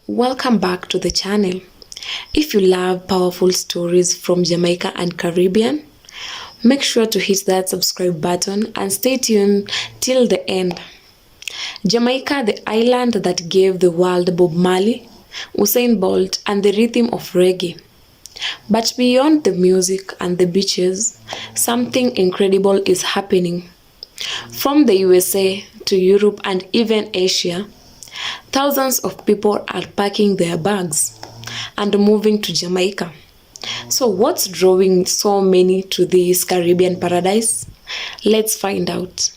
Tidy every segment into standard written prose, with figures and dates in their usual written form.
Welcome back to the channel. If you love powerful stories from Jamaica and Caribbean, make sure to hit that subscribe button and stay tuned till the end. Jamaica, the island that gave the world Bob Marley, Usain Bolt, and the rhythm of reggae. But beyond the music and the beaches, something incredible is happening. From the USA to Europe and even Asia, thousands of people are packing their bags and moving to Jamaica. So what's drawing so many to this Caribbean paradise? Let's find out.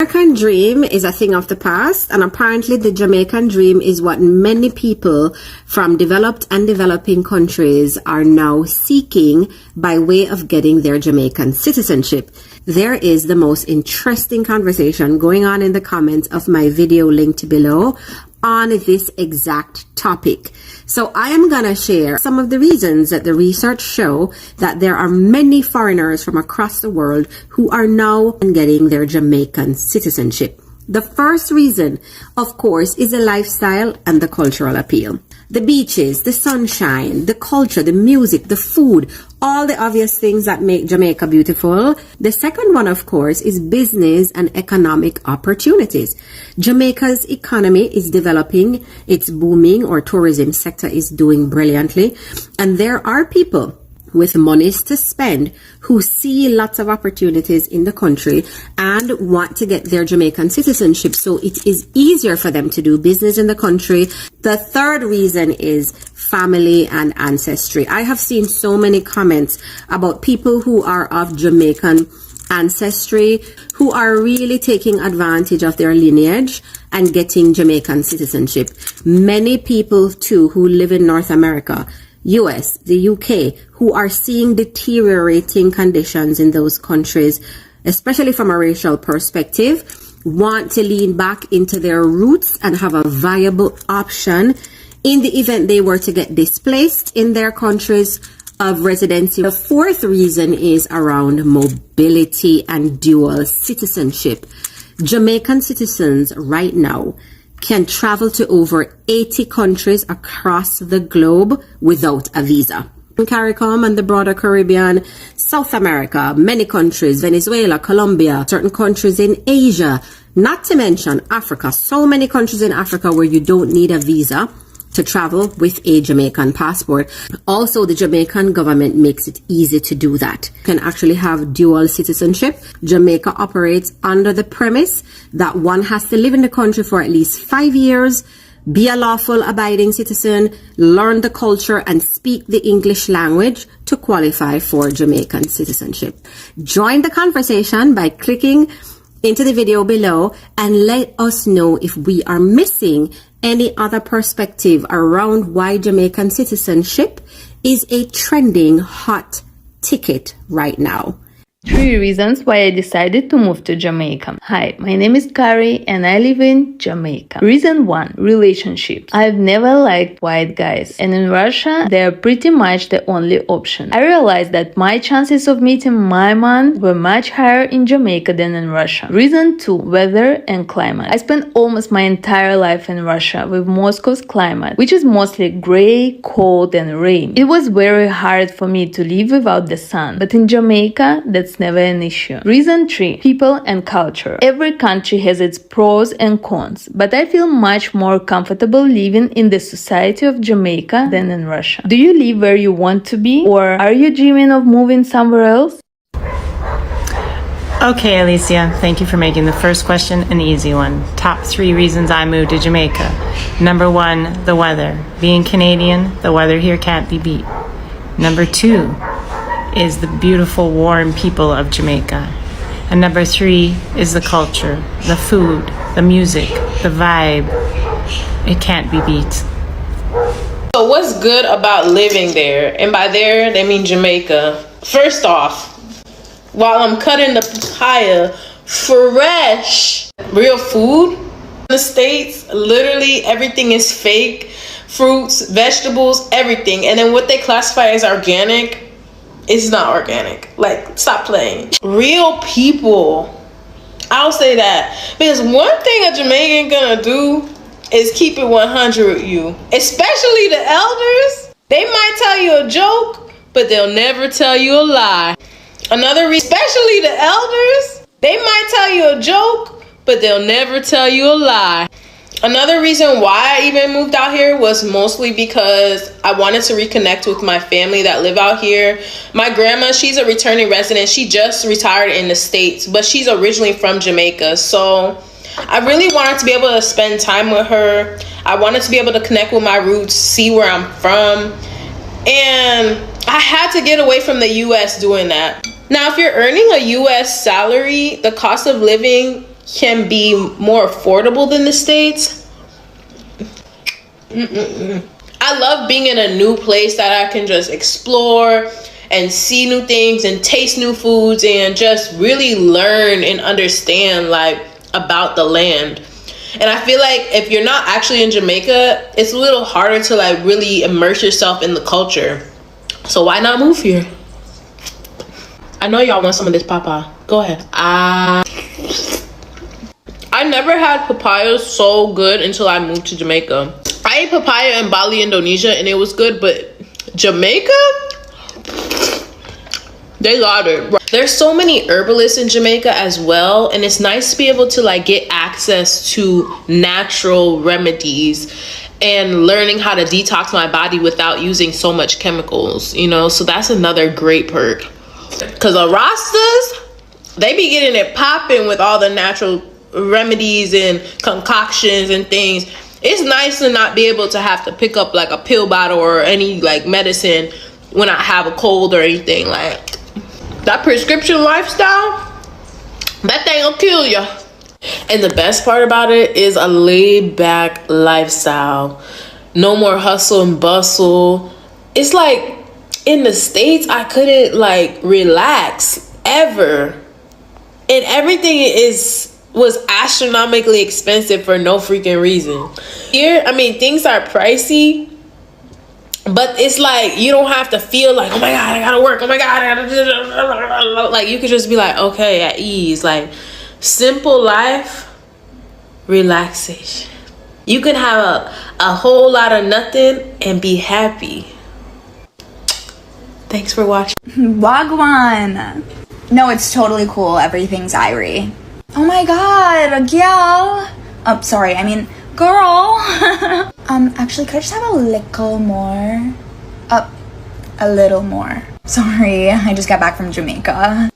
American dream is a thing of the past, and apparently the Jamaican dream is what many people from developed and developing countries are now seeking by way of getting their Jamaican citizenship. There is the most interesting conversation going on in the comments of my video linked below on this exact topic. So I am going to share some of the reasons that the research show that there are many foreigners from across the world who are now getting their Jamaican citizenship. The first reason, of course, is the lifestyle and the cultural appeal. The beaches, the sunshine, the culture, the music, the food, all the obvious things that make Jamaica beautiful. The second one, of course, is business and economic opportunities. Jamaica's economy is developing, it's booming, or tourism sector is doing brilliantly. And there are people with monies to spend who see lots of opportunities in the country and want to get their Jamaican citizenship, so it is easier for them to do business in the country. The third reason is family and ancestry. I have seen so many comments about people who are of Jamaican ancestry who are really taking advantage of their lineage and getting Jamaican citizenship. Many people too who live in North America, US, the UK, who are seeing deteriorating conditions in those countries, especially from a racial perspective, want to lean back into their roots and have a viable option in the event they were to get displaced in their countries of residency. The fourth reason is around mobility and dual citizenship. Jamaican citizens right now can travel to over 80 countries across the globe without a visa. CARICOM and the broader Caribbean, South America, many countries, Venezuela, Colombia, certain countries in Asia, not to mention Africa, so many countries in Africa where you don't need a visa to travel with a Jamaican passport. Also, the Jamaican government makes it easy to do that. You can actually have dual citizenship. Jamaica operates under the premise that one has to live in the country for at least 5 years, be a lawful abiding citizen, learn the culture, and speak the English language to qualify for Jamaican citizenship. Join the conversation by clicking into the video below and let us know if we are missing any other perspective around why Jamaican citizenship is a trending hot ticket right now. 3 reasons why I decided to move to Jamaica. Hi, my name is Kari and I live in Jamaica. Reason 1, relationships. I've never liked white guys, and in Russia, they are pretty much the only option. I realized that my chances of meeting my man were much higher in Jamaica than in Russia. Reason 2, weather and climate. I spent almost my entire life in Russia with Moscow's climate, which is mostly gray, cold, and rain. It was very hard for me to live without the sun, but in Jamaica, that's never an issue. Reason 3, people and culture. Every country has its pros and cons, but I feel much more comfortable living in the society of Jamaica than in Russia. Do you live where you want to be, or are you dreaming of moving somewhere else? Okay, Alicia, thank you for making the first question an easy one. Top 3 reasons I moved to Jamaica. Number 1, the weather. Being Canadian, the weather here can't be beat. Number 2 is the beautiful, warm people of Jamaica. And number 3 is the culture, the food, the music, the vibe. It can't be beat. So what's good about living there? And by there, they mean Jamaica. First off, while I'm cutting the papaya, fresh, real food. In the States, literally everything is fake. Fruits, vegetables, everything. And then what they classify as organic, it's not organic. Like, stop playing. Real people. I'll say that. Because one thing a Jamaican gonna do is keep it 100 with you. Especially the elders. They might tell you a joke, but they'll never tell you a lie. Especially the elders, they might tell you a joke, but they'll never tell you a lie. Another reason why I even moved out here was mostly because I wanted to reconnect with my family that live out here. My grandma, she's a returning resident. She just retired in the States, but she's originally from Jamaica. So I really wanted to be able to spend time with her. I wanted to be able to connect with my roots, see where I'm from. And I had to get away from the US doing that. Now, if you're earning a US salary, the cost of living can be more affordable than the States. I love being in a new place that I can just explore and see new things and taste new foods and just really learn and understand like about the land. And I feel like if you're not actually in Jamaica, it's a little harder to like really immerse yourself in the culture. So why not move here? I know y'all want some of this papa. Go ahead. I never had papaya so good until I moved to Jamaica. I ate papaya in Bali, Indonesia, and it was good, but Jamaica? They got it. There's so many herbalists in Jamaica as well, and it's nice to be able to like get access to natural remedies and learning how to detox my body without using so much chemicals, you know? So that's another great perk. Because the Rastas, they be getting it popping with all the natural remedies and concoctions and things. It's nice to not be able to have to pick up like a pill bottle or any like medicine when I have a cold or anything. Like that prescription lifestyle, that thing will kill you. And the best part about it is a laid back lifestyle. No more hustle and bustle. It's like in the States, I couldn't like relax ever. And everything was astronomically expensive for no freaking reason. Here, I mean, things are pricey, but it's like you don't have to feel like, oh my God, I gotta work. Oh my God, I gotta... Like you could just be like, okay, at ease. Like simple life, relaxation. You can have a whole lot of nothing and be happy. Thanks for watching. Wagwan. No, it's totally cool. Everything's Irie. Oh my God, gal. Oh, sorry, I mean, girl. Actually, could I just have a little more? A little more. Sorry, I just got back from Jamaica.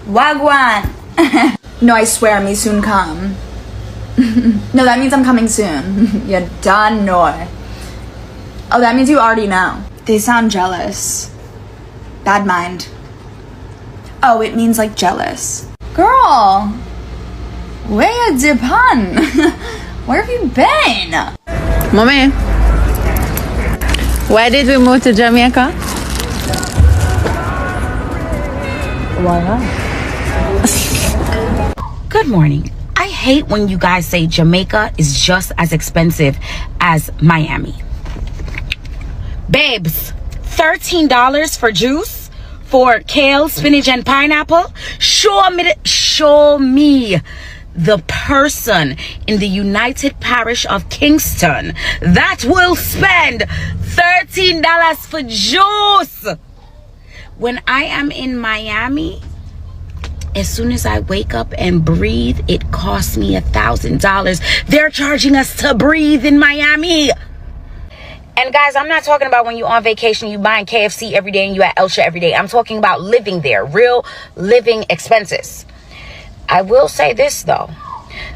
Wagwan. No, I swear, me soon come. No, that means I'm coming soon. You done know. Oh, that means you already know. They sound jealous. Bad mind. Oh, it means like jealous. Girl, where you dip on? Where have you been? Mommy, why did we move to Jamaica? Why not? Good morning. I hate when you guys say Jamaica is just as expensive as Miami. Babes, $13 for juice? For kale, spinach, and pineapple? Show me the person in the United Parish of Kingston that will spend $13 for juice. When I am in Miami, as soon as I wake up and breathe, it costs me $1,000. They're charging us to breathe in Miami. And guys, I'm not talking about when you're on vacation, you buying KFC every day and you at Elsha every day. I'm talking about living there, real living expenses. I will say this though.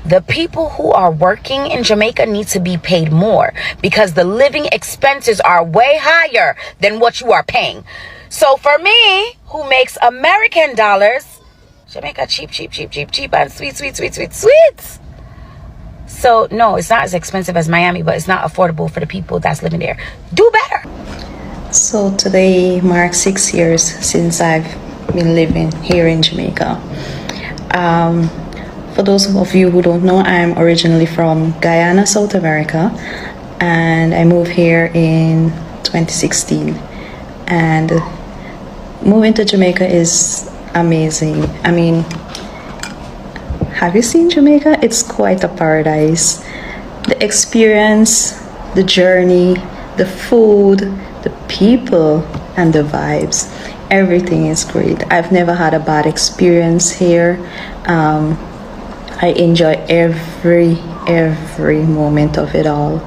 The people who are working in Jamaica need to be paid more because the living expenses are way higher than what you are paying. So for me, who makes American dollars, Jamaica cheap and sweet. So no, it's not as expensive as Miami, but it's not affordable for the people that's living there. Do better. So today marks 6 years since I've been living here in Jamaica. For those of you who don't know, I'm originally from Guyana, South America, and I moved here in 2016. And moving to Jamaica is amazing. I mean, have you seen Jamaica? It's quite a paradise. The experience, the journey, the food, the people, and the vibes. Everything is great. I've never had a bad experience here. I enjoy every moment of it all.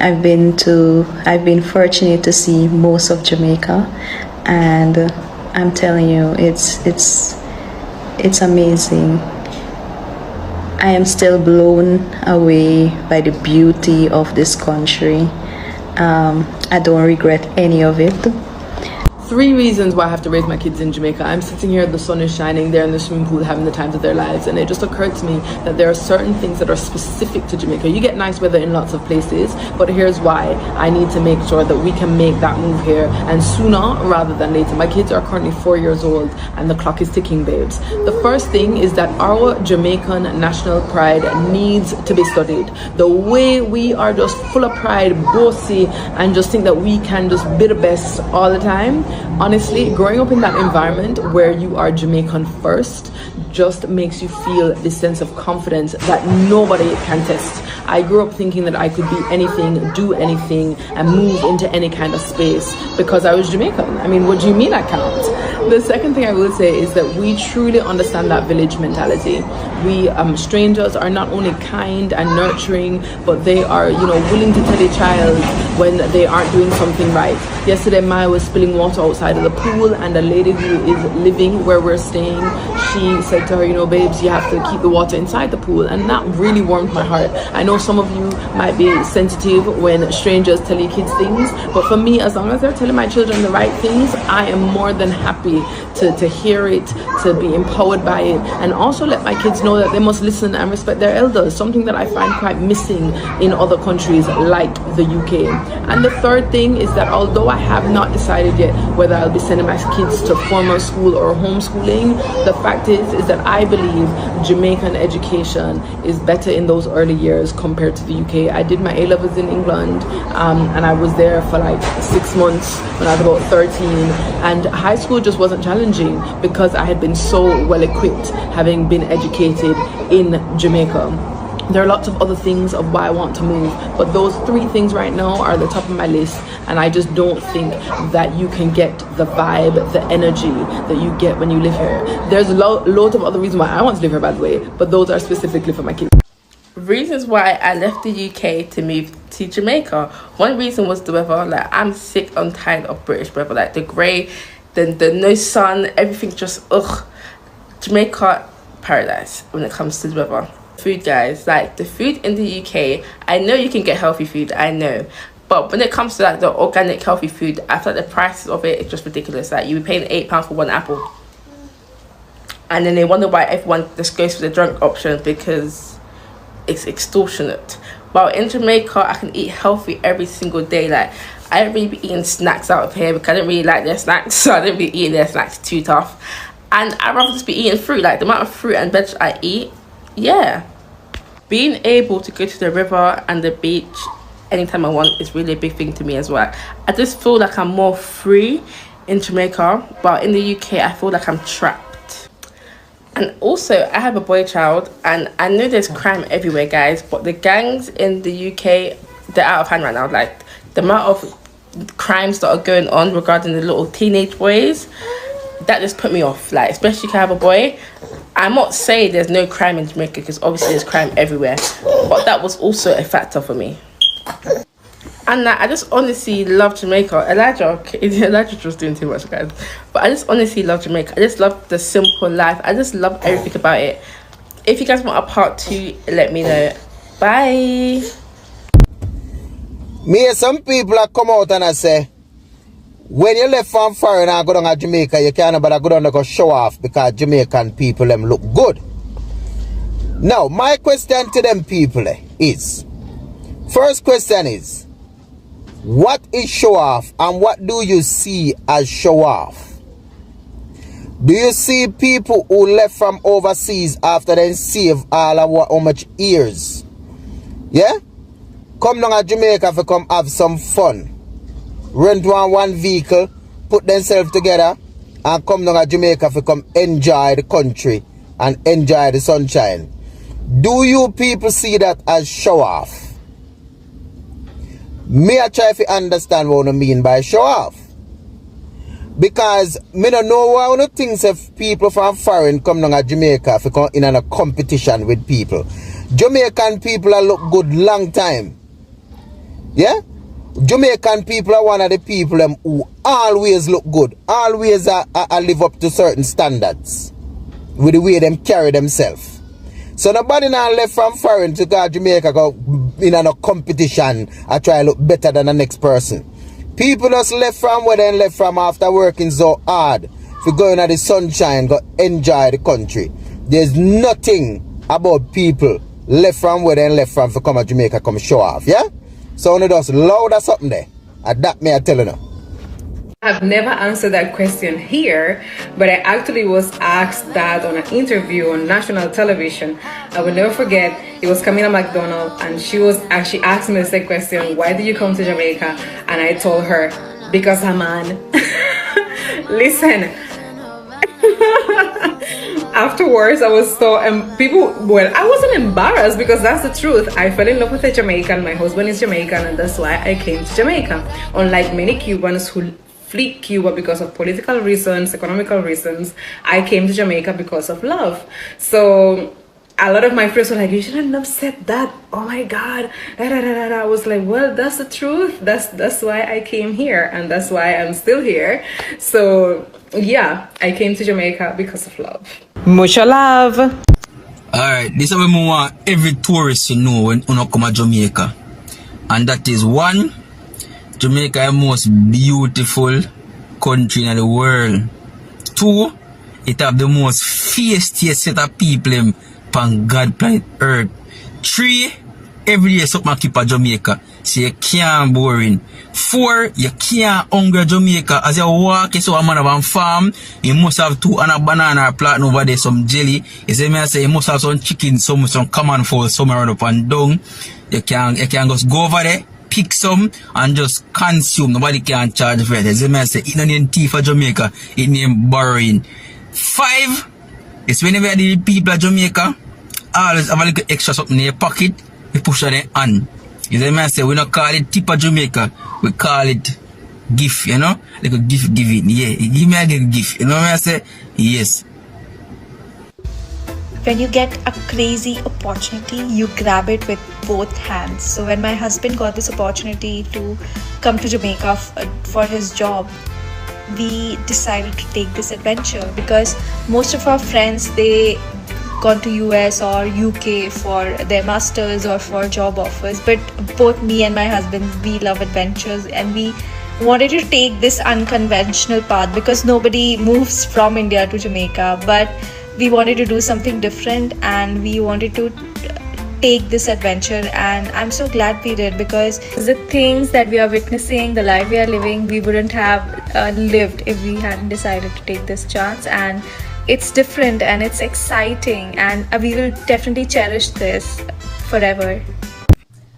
I've been fortunate to see most of Jamaica, and I'm telling you, it's amazing. I am still blown away by the beauty of this country. I don't regret any of it. 3 reasons why I have to raise my kids in Jamaica. I'm sitting here, the sun is shining, they're in the swimming pool having the times of their lives, and it just occurred to me that there are certain things that are specific to Jamaica. You get nice weather in lots of places, but here's why I need to make sure that we can make that move here, and sooner rather than later. My kids are currently 4 years old and the clock is ticking, babes. The first thing is that our Jamaican national pride needs to be studied. The way we are just full of pride, bossy, and just think that we can just be the best all the time. Honestly, growing up in that environment where you are Jamaican first just makes you feel this sense of confidence that nobody can test. I grew up thinking that I could be anything, do anything, and move into any kind of space because I was Jamaican. I mean, what do you mean I can't? The second thing I will say is that we truly understand that village mentality. We strangers are not only kind and nurturing, but they are, willing to tell a child when they aren't doing something right. Yesterday, Maya was spilling water outside of the pool, and a lady who is living where we're staying, she said to her, babes, you have to keep the water inside the pool, and that really warmed my heart. I know some of you might be sensitive when strangers tell you kids things, but for me, as long as they're telling my children the right things, I am more than happy to hear it, to be empowered by it, and also let my kids know that they must listen and respect their elders, something that I find quite missing in other countries like the UK. And the third thing is that although I have not decided yet whether I'll be sending my kids to formal school or homeschooling, the fact is that I believe Jamaican education is better in those early years compared to the UK. I did my A-levels in England, and I was there for like 6 months when I was about 13, and high school just wasn't challenging because I had been so well equipped having been educated in Jamaica. There are lots of other things of why I want to move, but those 3 things right now are at the top of my list, and I just don't think that you can get the vibe, the energy that you get when you live here. There's loads of other reasons why I want to live here, by the way, but those are specifically for my kids. Reasons why I left the UK to move to Jamaica. One reason was the weather. Like, I'm sick and tired of British weather. Like, the grey, the no sun, everything just, ugh. Jamaica, paradise when it comes to the weather. Food, guys, like the food in the UK, I know you can get healthy food, I know, but when it comes to like the organic healthy food, I feel like the prices of it is just ridiculous. Like, you be paying £8 for 1 apple, and then they wonder why everyone just goes for the drunk option because it's extortionate. While in Jamaica, I can eat healthy every single day. Like, I don't really be eating snacks out of here because I don't really like their snacks, so I don't be eating their snacks too tough, and I'd rather just be eating fruit. Like, the amount of fruit and veg I eat, yeah. Being able to go to the river and the beach anytime I want is really a big thing to me as well. I just feel like I'm more free in Jamaica, but in the UK I feel like I'm trapped. And also, I have a boy child, and I know there's crime everywhere, guys, but the gangs in the UK, they're out of hand right now. Like, the amount of crimes that are going on regarding the little teenage boys, that just put me off. Like, especially if I have a boy. I'm not saying there's no crime in Jamaica, because obviously there's crime everywhere, but that was also a factor for me. And I just honestly love Jamaica. Elijah was doing too much, guys, but I just honestly love Jamaica. I just love the simple life. I just love everything about it. If you guys want a part 2, let me know. Bye. Me, some people that come out and I say, when you left from foreign and go down to Jamaica, you can't but go down and go show off because Jamaican people them look good. Now, my question to them people is, first question is, what is show off and what do you see as show off? Do you see people who left from overseas after they save all of how much years? Yeah? Come down to Jamaica to come have some fun. Rent one vehicle, put themselves together, and come down to Jamaica to come enjoy the country and enjoy the sunshine. Do you people see that as show off? Me I try to understand what I mean by show off. Because me don't know why one thinks if people from foreign come down to Jamaica if come in a competition with people. Jamaican people are look good long time. Yeah? Jamaican people are one of the people who always look good. Always live up to certain standards. With the way them carry themselves. So nobody now left from foreign to go to Jamaica go in a competition and try to look better than the next person. People just left from where they left from after working so hard for going at the sunshine, go enjoy the country. There's nothing about people left from where they left from for come to Jamaica, come show off, yeah? So when just loud or something there, and that me I tell you now. I've never answered that question here, but I actually was asked that on an interview on national television. I will never forget, it was Camila McDonald, and she asked me the same question, why did you come to Jamaica? And I told her, because I'm on. Listen, afterwards I was so, I wasn't embarrassed because that's the truth. I fell in love with a Jamaican, my husband is Jamaican, and that's why I came to Jamaica. Unlike many Cubans who flee Cuba because of political reasons, economical reasons, I came to Jamaica because of love. So a lot of my friends were like, you shouldn't have said that. Oh my God. I was like, well, that's the truth. That's why I came here, and that's why I'm still here. So yeah, I came to Jamaica because of love. Mucho love. Alright, this is what we want every tourist to know when you come to Jamaica. And that is one, Jamaica is the most beautiful country in the world. Two, it have the most fiercest set of people on God planet Earth. Three, every day something keep a Jamaica. So you can't boring. Four, you can't hungry Jamaica. As you walk, you saw a man of a farm, you must have two and a banana plant over there, some jelly. You see me I say you must have some chicken, some common fowl, some around up and down. You can just go over there, pick some and just consume. Nobody can charge for it. You see me I say it no name tea for Jamaica, it name borrowing. Five, it's whenever the people of Jamaica always have a little extra something in your pocket, you push on their hand. You see me I say we don't call it tip of Jamaica, we call it gift, you know? Like a gift giving. Yeah, give me a little gift. You know what I say? Yes. When you get a crazy opportunity, you grab it with both hands. So when my husband got this opportunity to come to Jamaica for his job, we decided to take this adventure because most of our friends, they gone to US or UK for their masters or for job offers, but both me and my husband, we love adventures and we wanted to take this unconventional path because nobody moves from India to Jamaica, but we wanted to do something different and we wanted to take this adventure, and I'm so glad we did because the things that we are witnessing, the life we are living, we wouldn't have lived if we hadn't decided to take this chance. And it's different and it's exciting, and we will definitely cherish this forever.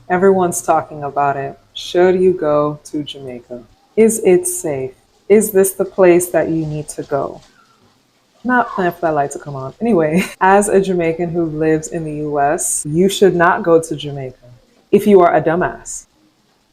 Everyone's talking about it. Should you go to Jamaica? Is it safe? Is this the place that you need to go? Not planning for that light to come on. Anyway, as a Jamaican who lives in the US, you should not go to Jamaica if you are a dumbass.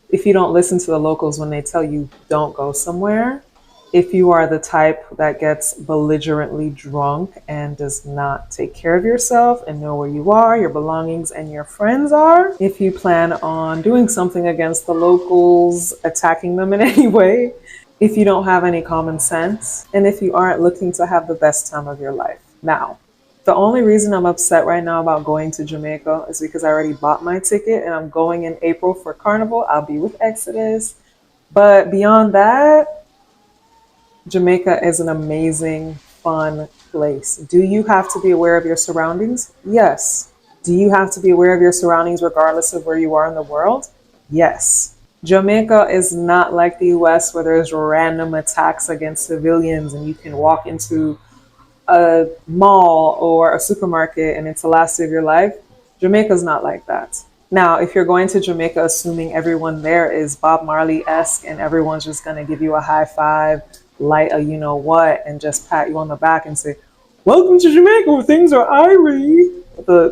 If you don't listen to the locals when they tell you don't go somewhere, if you are the type that gets belligerently drunk and does not take care of yourself and know where you are, your belongings, and your friends are, if you plan on doing something against the locals, attacking them in any way, if you don't have any common sense, and if you aren't looking to have the best time of your life. Now, the only reason I'm upset right now about going to Jamaica is because I already bought my ticket and I'm going in April for Carnival. I'll be with Exodus. But beyond that, Jamaica is an amazing, fun place. Do you have to be aware of your surroundings? Yes. Do you have to be aware of your surroundings regardless of where you are in the world? Yes. Jamaica is not like the US where there's random attacks against civilians and you can walk into a mall or a supermarket and it's the last day of your life. Jamaica's not like that. Now, if you're going to Jamaica assuming everyone there is Bob Marley-esque and everyone's just going to give you a high five, light a you know what, and just pat you on the back and say, welcome to Jamaica where things are irie.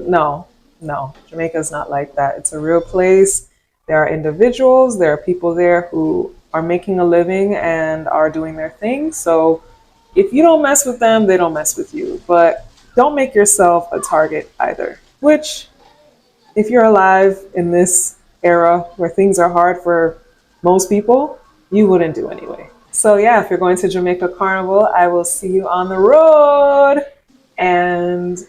No, No, Jamaica is not like that. It's a real place. There are individuals, there are people there who are making a living and are doing their thing. So if you don't mess with them, they don't mess with you. But don't make yourself a target either, which, if you're alive in this era where things are hard for most people, you wouldn't do anyway. So yeah, if you're going to Jamaica Carnival, I will see you on the road. And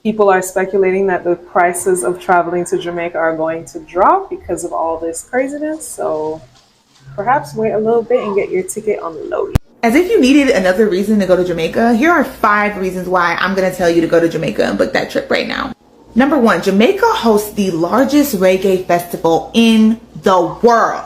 people are speculating that the prices of traveling to Jamaica are going to drop because of all this craziness. So perhaps wait a little bit and get your ticket on the low. As if you needed another reason to go to Jamaica, here are 5 reasons why I'm going to tell you to go to Jamaica and book that trip right now. Number 1, Jamaica hosts the largest reggae festival in the world.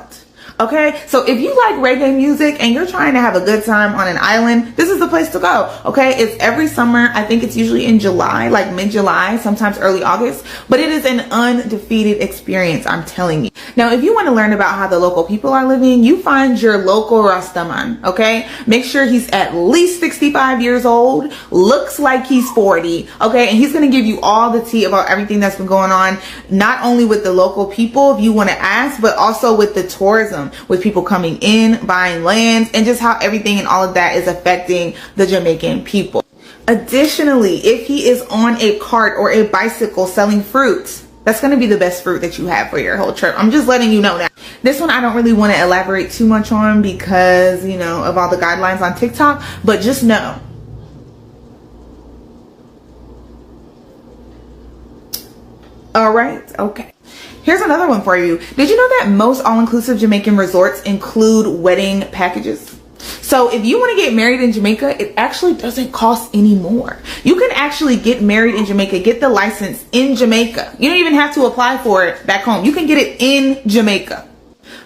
Okay, so if you like reggae music and you're trying to have a good time on an island, this is the place to go. Okay, it's every summer. I think it's usually in July, like mid-July, sometimes early August, but it is an undefeated experience, I'm telling you. Now, if you want to learn about how the local people are living, you find your local Rastaman, okay? Make sure he's at least 65 years old, looks like he's 40, okay? And he's going to give you all the tea about everything that's been going on, not only with the local people, if you want to ask, but also with the tourism, with people coming in, buying lands, and just how everything and all of that is affecting the Jamaican people. Additionally, if he is on a cart or a bicycle selling fruits, that's going to be the best fruit that you have for your whole trip. I'm just letting you know that. This one I don't really want to elaborate too much on because, you know, of all the guidelines on TikTok, but just know. All right, okay. Here's another one for you. Did you know that most all-inclusive Jamaican resorts include wedding packages? So if you want to get married in Jamaica, it actually doesn't cost any more. You can actually get married in Jamaica, get the license in Jamaica. You don't even have to apply for it back home. You can get it in Jamaica.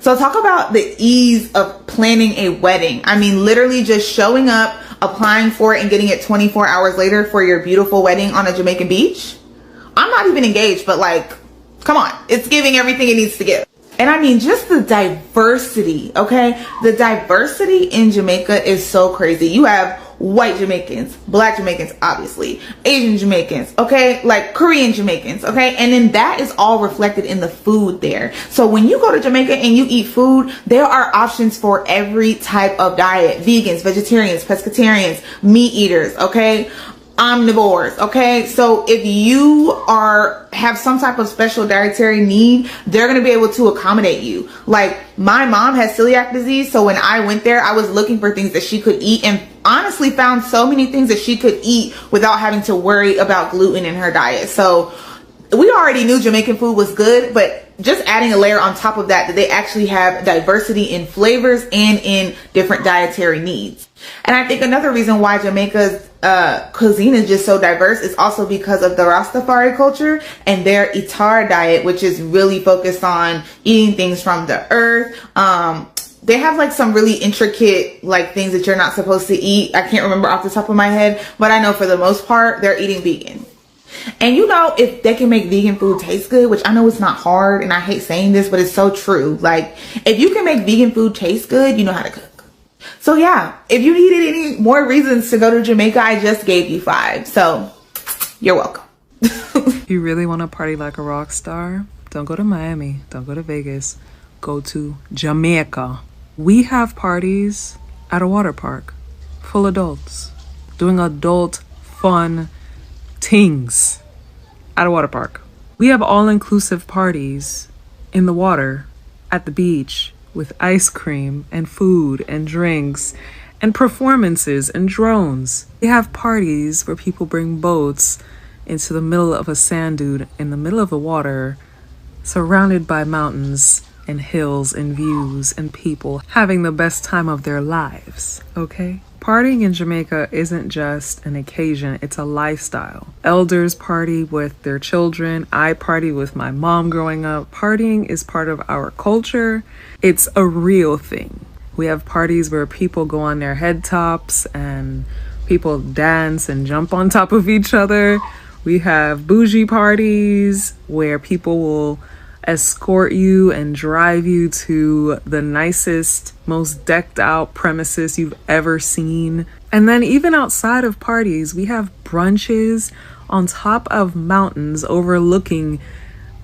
So talk about the ease of planning a wedding. I mean, literally just showing up, applying for it, and getting it 24 hours later for your beautiful wedding on a Jamaican beach. I'm not even engaged, but like, come on, it's giving everything it needs to give. And I mean, just the diversity, okay? The diversity in Jamaica is so crazy. You have white Jamaicans, black Jamaicans, obviously, Asian Jamaicans, okay? Like Korean Jamaicans, okay? And then that is all reflected in the food there. So when you go to Jamaica and you eat food, there are options for every type of diet. Vegans, vegetarians, pescatarians, meat eaters, okay? Omnivores, okay? So if you have some type of special dietary need, they're going to be able to accommodate you. Like my mom has celiac disease, so when I went there, I was looking for things that she could eat and honestly found so many things that she could eat without having to worry about gluten in her diet. So we already knew Jamaican food was good, but just adding a layer on top of that they actually have diversity in flavors and in different dietary needs. And I think another reason why Jamaica's cuisine is just so diverse is also because of the Rastafari culture and their Itar diet, which is really focused on eating things from the earth. They have like some really intricate like things that you're not supposed to eat. I can't remember off the top of my head, but I know for the most part they're eating vegan. And you know, if they can make vegan food taste good, which I know it's not hard and I hate saying this, but it's so true. Like if you can make vegan food taste good, you know how to cook. So yeah, if you needed any more reasons to go to Jamaica, I just gave you 5. So you're welcome. You really want to party like a rock star? Don't go to Miami. Don't go to Vegas. Go to Jamaica. We have parties at a water park, full adults, doing adult fun things at a water park. We have all-inclusive parties in the water at the beach with ice cream and food and drinks and performances and drones. We have parties where people bring boats into the middle of a sand dune in the middle of the water, surrounded by mountains and hills and views and people having the best time of their lives, okay? Partying in Jamaica isn't just an occasion, it's a lifestyle. Elders party with their children. I party with my mom growing up. Partying is part of our culture. It's a real thing. We have parties where people go on their head tops and people dance and jump on top of each other. We have bougie parties where people will escort you and drive you to the nicest, most decked out premises you've ever seen. And then even outside of parties, we have brunches on top of mountains overlooking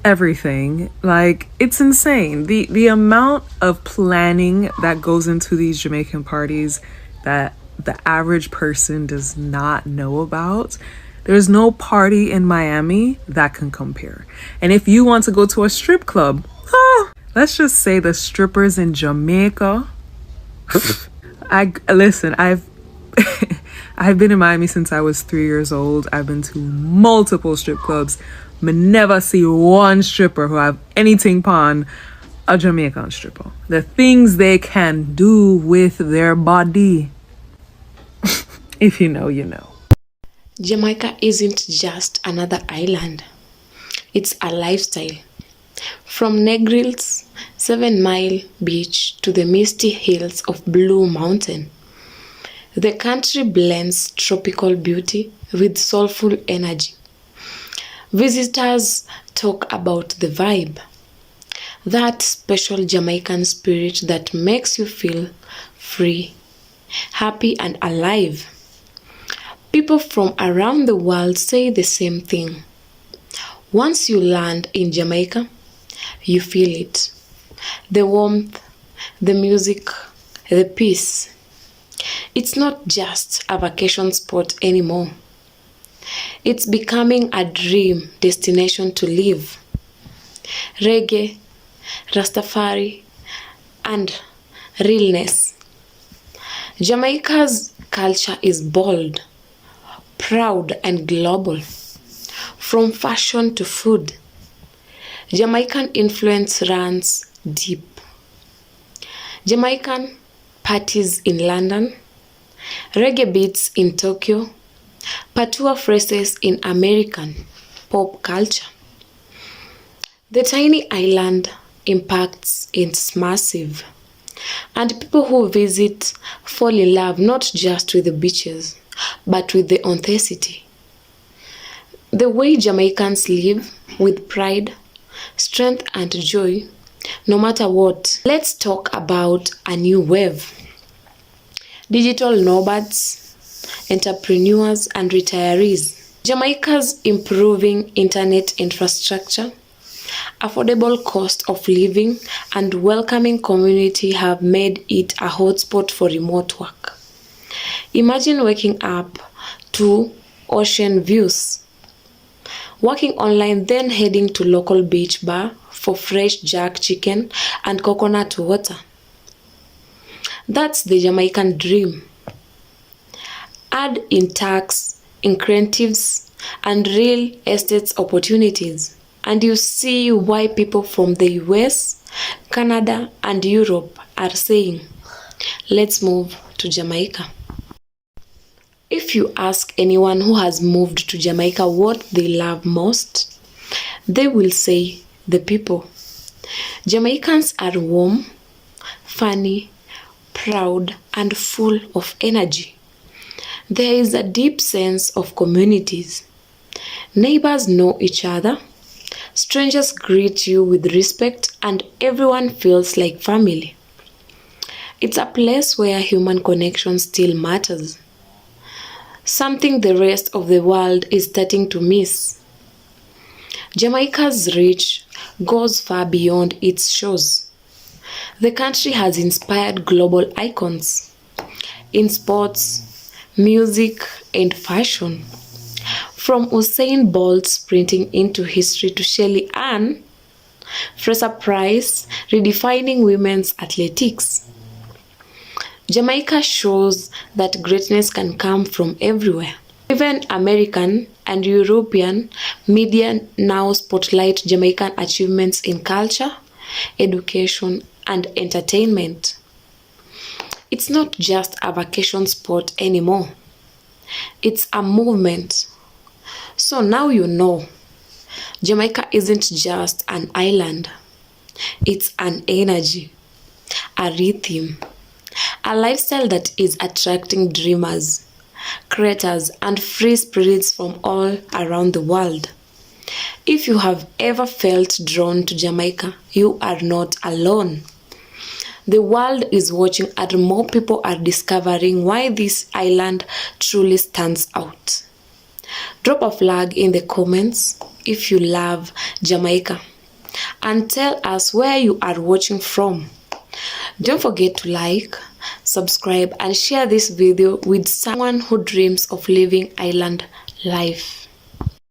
everything. Like, it's insane. The amount of planning that goes into these Jamaican parties that the average person does not know about. There's no party in Miami that can compare. And if you want to go to a strip club, let's just say the strippers in Jamaica. I've I've been in Miami since I was 3 years old. I've been to multiple strip clubs. But never see one stripper who have anything upon a Jamaican stripper. The things they can do with their body. If you know, you know. Jamaica isn't just another island. It's a lifestyle. From Negrils, 7 Mile Beach to the misty hills of Blue Mountain. The country blends tropical beauty with soulful energy. Visitors talk about the vibe, that special Jamaican spirit that makes you feel free, happy, and alive. People from around the world say the same thing. Once you land in Jamaica, you feel it. The warmth, the music, the peace. It's not just a vacation spot anymore. It's becoming a dream destination to live. Reggae, Rastafari, and realness. Jamaica's culture is bold, proud, and global. From fashion to food, Jamaican influence runs deep. Jamaican parties in London, reggae beats in Tokyo, patois phrases in American pop culture. The tiny island impacts is massive, and people who visit fall in love not just with the beaches, but with the authenticity. The way Jamaicans live with pride, strength, and joy, no matter what. Let's talk about a new wave. Digital nomads, entrepreneurs, and retirees. Jamaica's improving internet infrastructure, affordable cost of living, and welcoming community have made it a hotspot for remote work. Imagine waking up to ocean views, working online, then heading to local beach bar for fresh jerk chicken and coconut water. That's the Jamaican dream. Add in tax, incentives, and real estate opportunities, and you see why people from the US, Canada, and Europe are saying, let's move to Jamaica. If you ask anyone who has moved to Jamaica what they love most, they will say the people. Jamaicans are warm, funny, proud, and full of energy. There is a deep sense of communities. Neighbors know each other, strangers greet you with respect, and everyone feels like family. It's a place where human connection still matters, something the rest of the world is starting to miss. Jamaica's reach goes far beyond its shores. The country has inspired global icons in sports, music, and fashion. From Usain Bolt sprinting into history to Shelley Ann, Fraser Price redefining women's athletics. Jamaica shows that greatness can come from everywhere. Even American and European media now spotlight Jamaican achievements in culture, education, and entertainment. It's not just a vacation spot anymore. It's a movement. So now you know, Jamaica isn't just an island. It's an energy, a rhythm, a lifestyle that is attracting dreamers, creators, and free spirits from all around the world. If you have ever felt drawn to Jamaica, you are not alone. The world is watching and more people are discovering why this island truly stands out. Drop a flag in the comments if you love Jamaica and tell us where you are watching from. Don't forget to like, subscribe and share this video with someone who dreams of living island life.